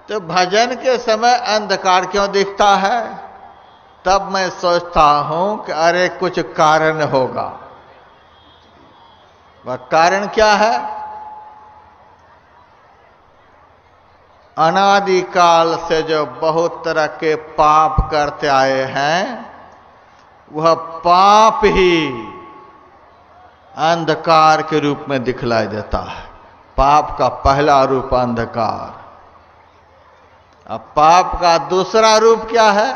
तो भजन के समय अंधकार क्यों दिखता है? तब मैं सोचता हूं कि अरे कुछ कारण होगा। वह कारण क्या है? अनादिकाल से जो बहुत तरह के पाप करते आए हैं, वह पाप ही अंधकार के रूप में दिखलाई देता है। पाप का पहला रूप अंधकार। अब पाप का दूसरा रूप क्या है?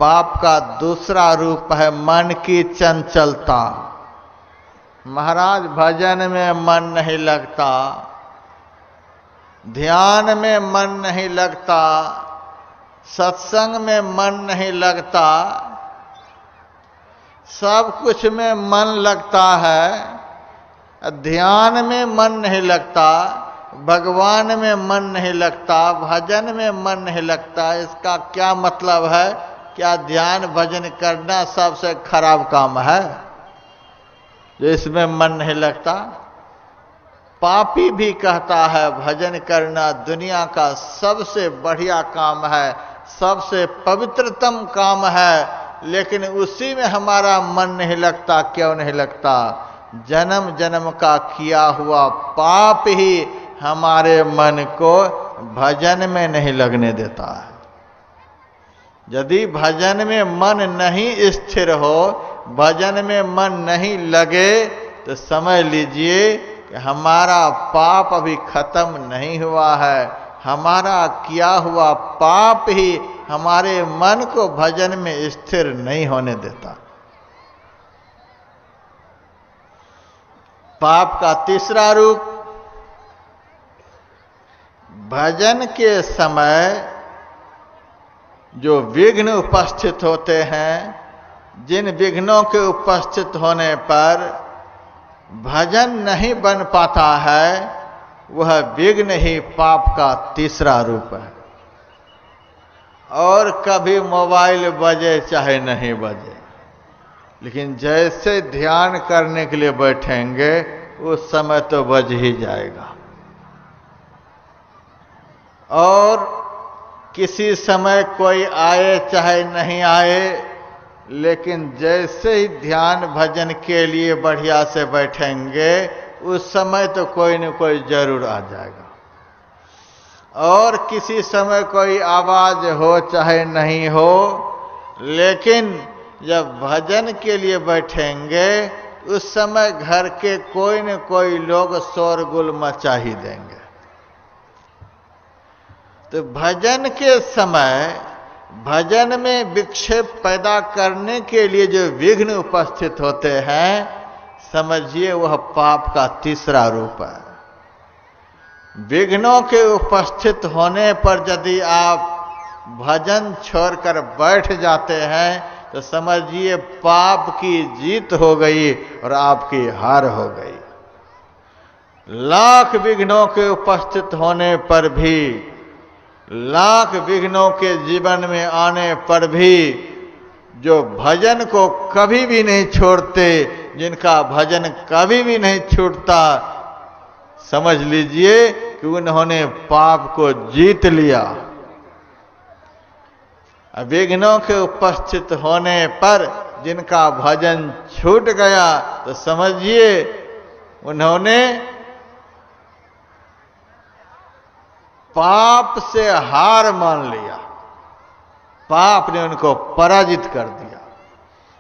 पाप का दूसरा रूप है मन की चंचलता। महाराज, भजन में मन नहीं लगता, ध्यान में मन नहीं लगता, सत्संग में मन नहीं लगता, सब कुछ में मन लगता है, ध्यान में मन नहीं लगता, भगवान में मन नहीं लगता, भजन में मन नहीं लगता। इसका क्या मतलब है? क्या ध्यान भजन करना सबसे खराब काम है जो इसमें मन नहीं लगता? पापी भी कहता है भजन करना दुनिया का सबसे बढ़िया काम है, सबसे पवित्रतम काम है, लेकिन उसी में हमारा मन नहीं लगता। क्यों नहीं लगता? जन्म जन्म का किया हुआ पाप ही हमारे मन को भजन में नहीं लगने देता है। यदि भजन में मन नहीं स्थिर हो, भजन में मन नहीं लगे, तो समझ लीजिए कि हमारा पाप अभी खत्म नहीं हुआ है। हमारा किया हुआ पाप ही हमारे मन को भजन में स्थिर नहीं होने देता। पाप का तीसरा रूप, भजन के समय जो विघ्न उपस्थित होते हैं, जिन विघ्नों के उपस्थित होने पर भजन नहीं बन पाता है, वह विघ्न ही पाप का तीसरा रूप है। और कभी मोबाइल बजे चाहे नहीं बजे, लेकिन जैसे ध्यान करने के लिए बैठेंगे उस समय तो बज ही जाएगा। और किसी समय कोई आए चाहे नहीं आए, लेकिन जैसे ही ध्यान भजन के लिए बढ़िया से बैठेंगे उस समय तो कोई न कोई जरूर आ जाएगा। और किसी समय कोई आवाज हो चाहे नहीं हो, लेकिन जब भजन के लिए बैठेंगे उस समय घर के कोई न कोई लोग शोरगुल मचा ही देंगे। तो भजन के समय भजन में विक्षेप पैदा करने के लिए जो विघ्न उपस्थित होते हैं, समझिए वह पाप का तीसरा रूप है। विघ्नों के उपस्थित होने पर यदि आप भजन छोड़कर बैठ जाते हैं तो समझिए पाप की जीत हो गई और आपकी हार हो गई। लाख विघ्नों के उपस्थित होने पर भी, लाख विघ्नों के जीवन में आने पर भी जो भजन को कभी भी नहीं छोड़ते, जिनका भजन कभी भी नहीं छूटता, समझ लीजिए कि उन्होंने पाप को जीत लिया। विघ्नों के उपस्थित होने पर जिनका भजन छूट गया तो समझिए उन्होंने पाप से हार मान लिया, पाप ने उनको पराजित कर दिया।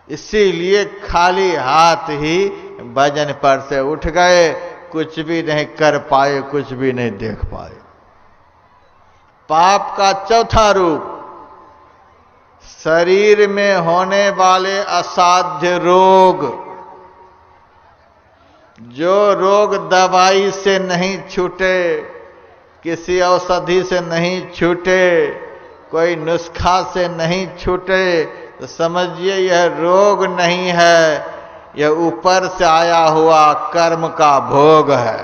इसीलिए खाली हाथ ही भजन पर से उठ गए, कुछ भी नहीं कर पाए, कुछ भी नहीं देख पाए। पाप का चौथा रूप, शरीर में होने वाले असाध्य रोग। जो रोग दवाई से नहीं छूटे, किसी औषधि से नहीं छूटे, कोई नुस्खा से नहीं छूटे, तो समझिए यह रोग नहीं है, यह ऊपर से आया हुआ कर्म का भोग है।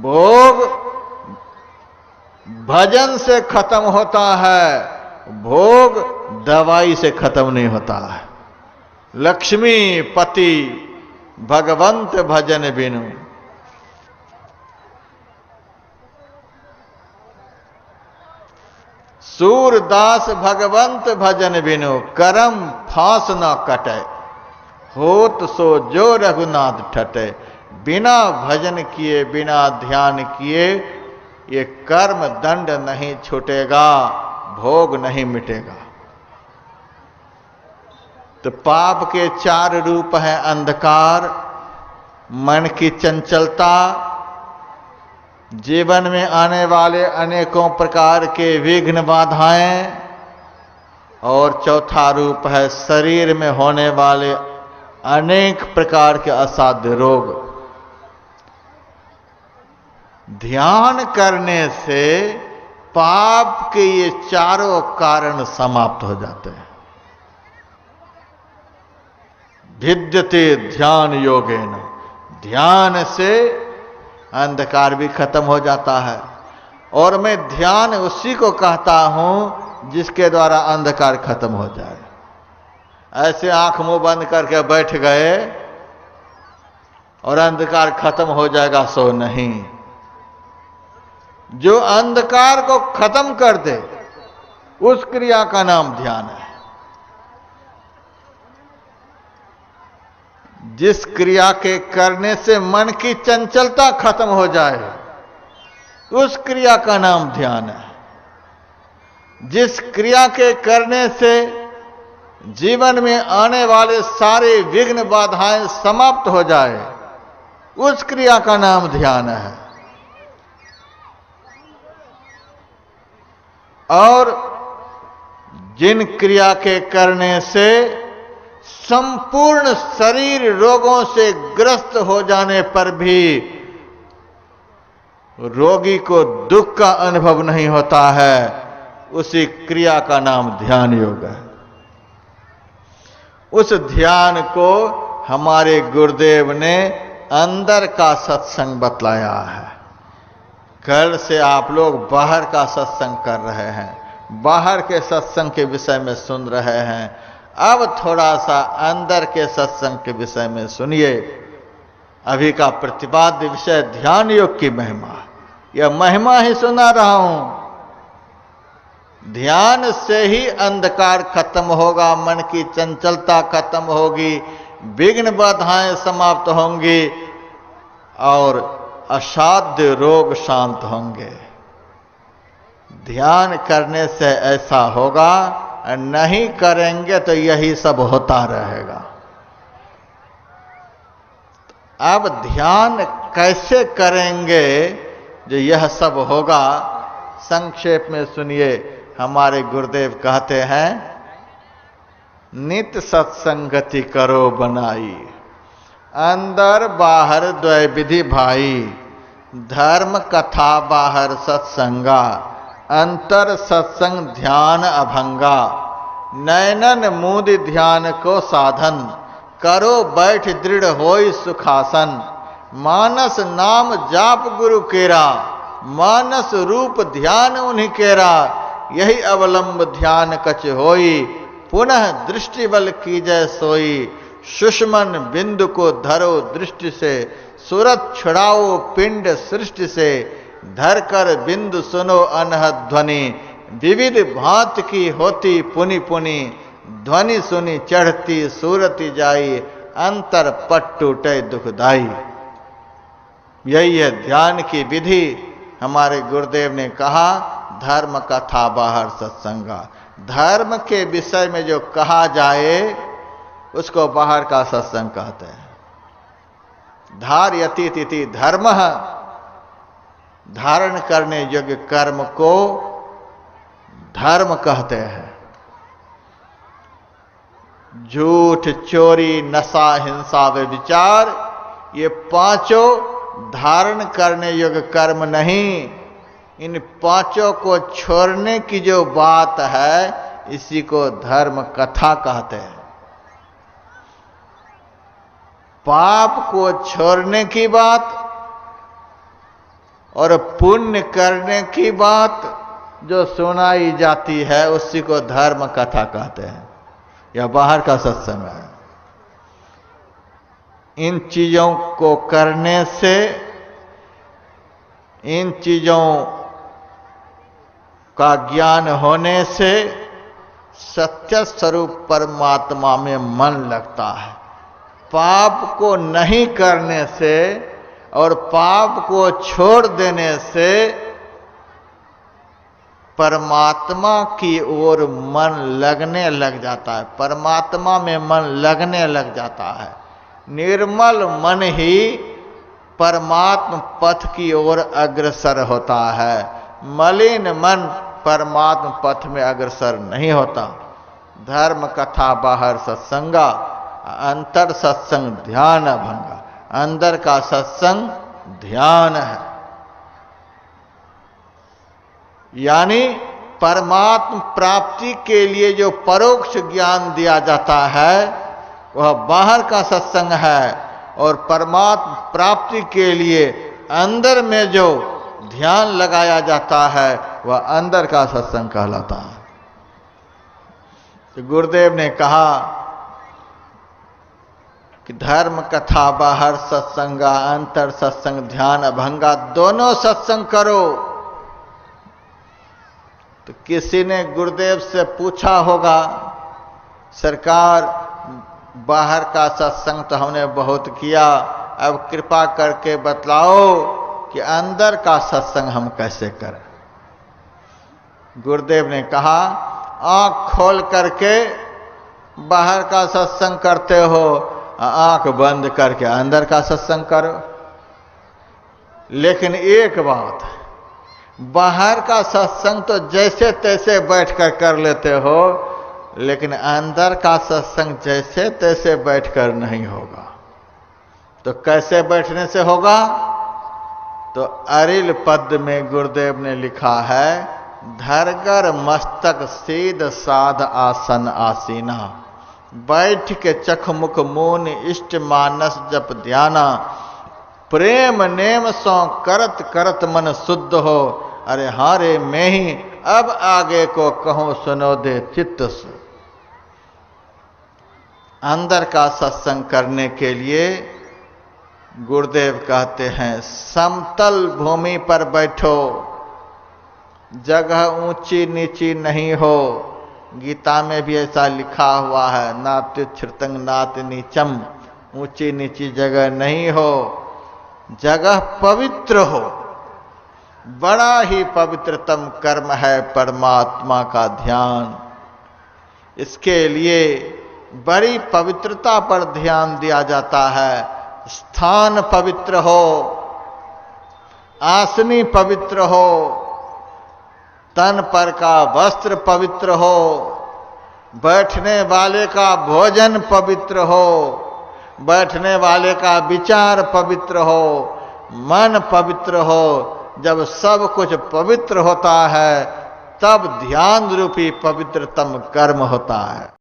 भोग भजन से खत्म होता है, भोग दवाई से खत्म नहीं होता है। लक्ष्मी पति भगवंत भजन बिनु। सूरदास भगवंत भजन बिनु करम फांस न कटे, होत सो जो रघुनाथ ठटे। बिना भजन किए बिना ध्यान किए ये कर्म दंड नहीं छूटेगा, भोग नहीं मिटेगा। तो पाप के 4 रूप हैं अंधकार, मन की चंचलता, जीवन में आने वाले अनेकों प्रकार के विघ्न बाधाएं, और चौथा रूप है शरीर में होने वाले अनेक प्रकार के असाध्य रोग। ध्यान करने से पाप के ये चारों कारण समाप्त हो जाते हैं। भिद्यते ध्यान योगेन, ध्यान से अंधकार भी खत्म हो जाता है। और मैं ध्यान उसी को कहता हूं जिसके द्वारा अंधकार खत्म हो जाए। ऐसे आंख मुंह बंद करके बैठ गए और अंधकार खत्म हो जाएगा, सो नहीं। जो अंधकार को खत्म कर दे उस क्रिया का नाम ध्यान है। जिस क्रिया के करने से मन की चंचलता खत्म हो जाए उस क्रिया का नाम ध्यान है। जिस क्रिया के करने से जीवन में आने वाले सारे विघ्न बाधाएं समाप्त हो जाए उस क्रिया का नाम ध्यान है। और जिन क्रिया के करने से संपूर्ण शरीर रोगों से ग्रस्त हो जाने पर भी रोगी को दुख का अनुभव नहीं होता है, उसी क्रिया का नाम ध्यान योग है। उस ध्यान को हमारे गुरुदेव ने अंदर का सत्संग बतलाया है। कल से आप लोग बाहर का सत्संग कर रहे हैं, बाहर के सत्संग के विषय में सुन रहे हैं। अब थोड़ा सा अंदर के सत्संग के विषय में सुनिए। अभी का प्रतिपाद्य विषय ध्यान योग की महिमा, यह महिमा ही सुना रहा हूं। ध्यान से ही अंधकार खत्म होगा, मन की चंचलता खत्म होगी, विघ्न बाधाएं समाप्त होंगी और असाध्य रोग शांत होंगे। ध्यान करने से ऐसा होगा, नहीं करेंगे तो यही सब होता रहेगा। अब ध्यान कैसे करेंगे जो यह सब होगा, संक्षेप में सुनिए। हमारे गुरुदेव कहते हैं, नित सत्संगति करो बनाई, अंदर बाहर द्वय विधि भाई, धर्म कथा बाहर सत्संगा, अंतर सत्संग ध्यान अभंगा, नैनन मूद ध्यान को साधन, करो बैठ दृढ़ होई सुखासन, मानस नाम जाप गुरु केरा, मानस रूप ध्यान उन्हीं केरा, यही अवलंब ध्यान कछ होई, पुनः दृष्टि बल कीजय सोई, सुषमन बिंदु को धरो दृष्टि से, सूरत छुड़ाओ पिंड सृष्टि से, धर कर बिंदु सुनो अनहद ध्वनि, विविध भांत की होती पुनि पुनि, ध्वनि सुनी चढ़ती सूरति जाई, अंतर पट टूटे दुखदाई। यही है ध्यान की विधि। हमारे गुरुदेव ने कहा, धर्म कथा बाहर सत्संगा। धर्म के विषय में जो कहा जाए उसको बाहर का सत्संग कहते हैं। धार्यति तिथि धर्म, धारण करने योग्य कर्म को धर्म कहते हैं। झूठ, चोरी, नशा, हिंसा, व्यभिचार, ये पांचों धारण करने योग्य कर्म नहीं। इन पांचों को छोड़ने की जो बात है इसी को धर्म कथा कहते हैं। पाप को छोड़ने की बात और पुण्य करने की बात जो सुनाई जाती है उसी को धर्म कथा कहते हैं। यह बाहर का सत्संग है। इन चीजों को करने से, इन चीजों का ज्ञान होने से सत्य स्वरूप परमात्मा में मन लगता है। पाप को नहीं करने से और पाप को छोड़ देने से परमात्मा की ओर मन लगने लग जाता है, परमात्मा में मन लगने लग जाता है। निर्मल मन ही परमात्म पथ की ओर अग्रसर होता है, मलिन मन परमात्म पथ में अग्रसर नहीं होता। धर्म कथा बाहर सत्संगा, अंतर सत्संग ध्यान भंगा। अंदर का सत्संग ध्यान है, यानी परमात्म प्राप्ति के लिए जो परोक्ष ज्ञान दिया जाता है वह बाहर का सत्संग है, और परमात्म प्राप्ति के लिए अंदर में जो ध्यान लगाया जाता है वह अंदर का सत्संग कहलाता है। तो गुरुदेव ने कहा कि धर्म कथा बाहर सत्संगा, अंतर सत्संग ध्यान अभंगा, दोनों सत्संग करो। तो किसी ने गुरुदेव से पूछा होगा, सरकार बाहर का सत्संग तो हमने बहुत किया, अब कृपा करके बतलाओ कि अंदर का सत्संग हम कैसे करें। गुरुदेव ने कहा, आंख खोल करके बाहर का सत्संग करते हो, आंख बंद करके अंदर का सत्संग करो। लेकिन एक बात, बाहर का सत्संग तो जैसे तैसे बैठकर कर लेते हो, लेकिन अंदर का सत्संग जैसे तैसे बैठकर नहीं होगा। तो कैसे बैठने से होगा? तो अरिल पद में गुरुदेव ने लिखा है, धरगर मस्तक सीध साध आसन आसीना, बैठ के चखमुख मून इष्ट मानस जप ध्याना, प्रेम नेम सो करत करत मन शुद्ध हो, अरे हारे मैं ही अब आगे को कहूं सुनो दे चित्त से। अंदर का सत्संग करने के लिए गुरुदेव कहते हैं, समतल भूमि पर बैठो, जगह ऊंची नीची नहीं हो। गीता में भी ऐसा लिखा हुआ है, नाति छितंग नाति नीचम, ऊंची नीची जगह नहीं हो, जगह पवित्र हो। बड़ा ही पवित्रतम कर्म है परमात्मा का ध्यान। इसके लिए बड़ी पवित्रता पर ध्यान दिया जाता है। स्थान पवित्र हो, आसनी पवित्र हो, तन पर का वस्त्र पवित्र हो, बैठने वाले का भोजन पवित्र हो, बैठने वाले का विचार पवित्र हो, मन पवित्र हो। जब सब कुछ पवित्र होता है तब ध्यान रूपी पवित्रतम कर्म होता है।